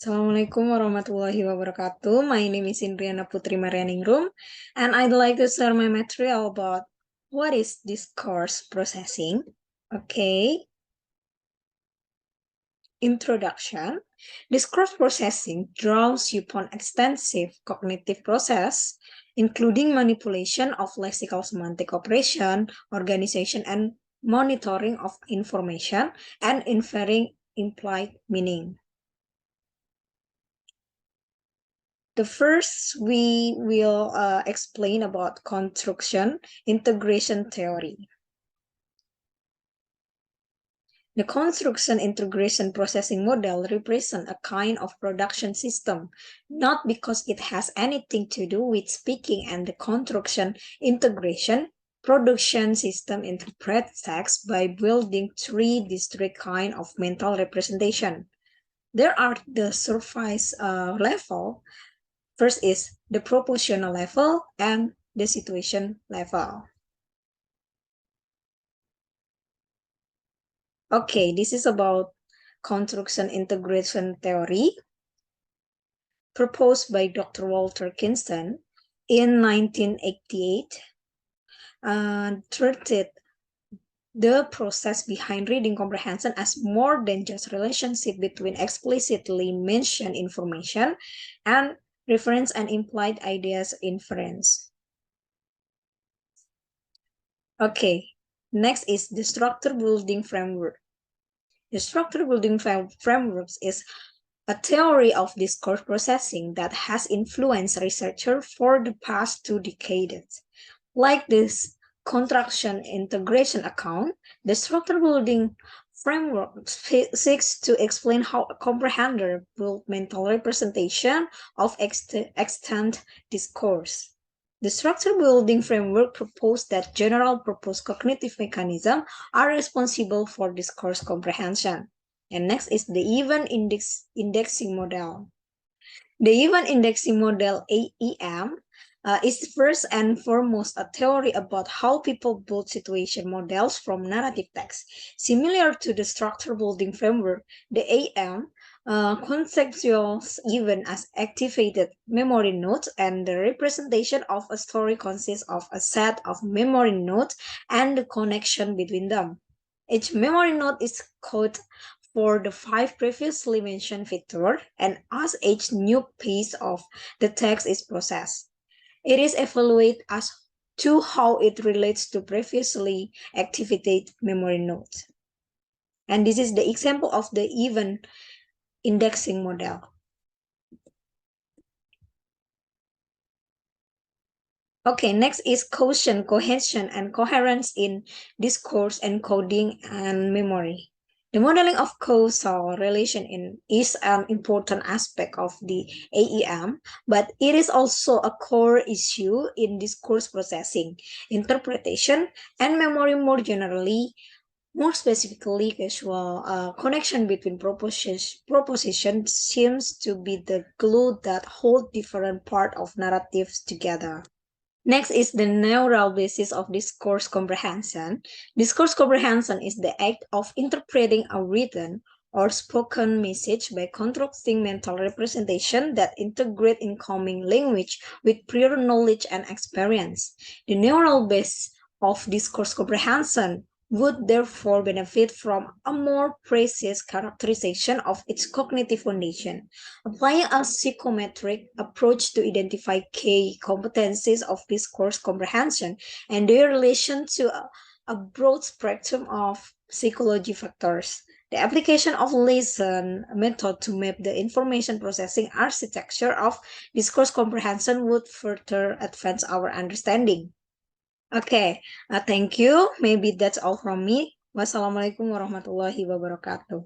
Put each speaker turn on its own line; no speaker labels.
Assalamualaikum warahmatullahi wabarakatuh. My name is Indriana Putri Marianingrum, and I'd like to share my material about what is discourse processing. Okay. Introduction. Discourse processing draws upon extensive cognitive process, including manipulation of lexical semantic operation, organization, and monitoring of information, and inferring implied meaning. The first, we will explain about construction integration theory. The construction integration processing model represents a kind of production system, not because it has anything to do with speaking, and the construction integration production system interprets text by building three distinct kinds of mental representation. There are the surface level. First is the propositional level and the situation level. Okay, this is about construction integration theory proposed by Dr. Walter Kinston in 1988 and treated the process behind reading comprehension as more than just relationship between explicitly mentioned information and reference and implied ideas inference. Okay, next is the structure building framework. The structure building frameworks is a theory of discourse processing that has influenced researchers for the past 2 decades. Like this construction integration account, the structure building framework seeks to explain how a comprehender builds mental representation of extant discourse. The structure building framework proposed that general purpose cognitive mechanisms are responsible for discourse comprehension. And next is the event indexing model. The event indexing model, AEM, is first and foremost a theory about how people build situation models from narrative text. Similar to the structure building framework, the AEM conceptualizes event as activated memory nodes, and the representation of a story consists of a set of memory nodes and the connection between them. Each memory node is coded for the 5 previously mentioned features, and as each new piece of the text is processed, it is evaluated as to how it relates to previously activated memory nodes. And this is the example of the event indexing model. Okay, next is cohesion, and coherence in discourse encoding and memory. The modeling of causal relation is an important aspect of the AEM, but it is also a core issue in discourse processing, interpretation, and memory more generally. More specifically, causal connection between propositions seems to be the glue that hold different parts of narratives together. Next is the neural basis of discourse comprehension. Discourse comprehension is the act of interpreting a written or spoken message by constructing mental representation that integrate incoming language with prior knowledge and experience. The neural base of discourse comprehension would therefore benefit from a more precise characterization of its cognitive foundation. Applying a psychometric approach to identify key competencies of discourse comprehension and their relation to a broad spectrum of psychology factors. The application of lesson method to map the information processing architecture of discourse comprehension would further advance our understanding. Okay, thank you. Maybe that's all from me. Wassalamualaikum warahmatullahi wabarakatuh.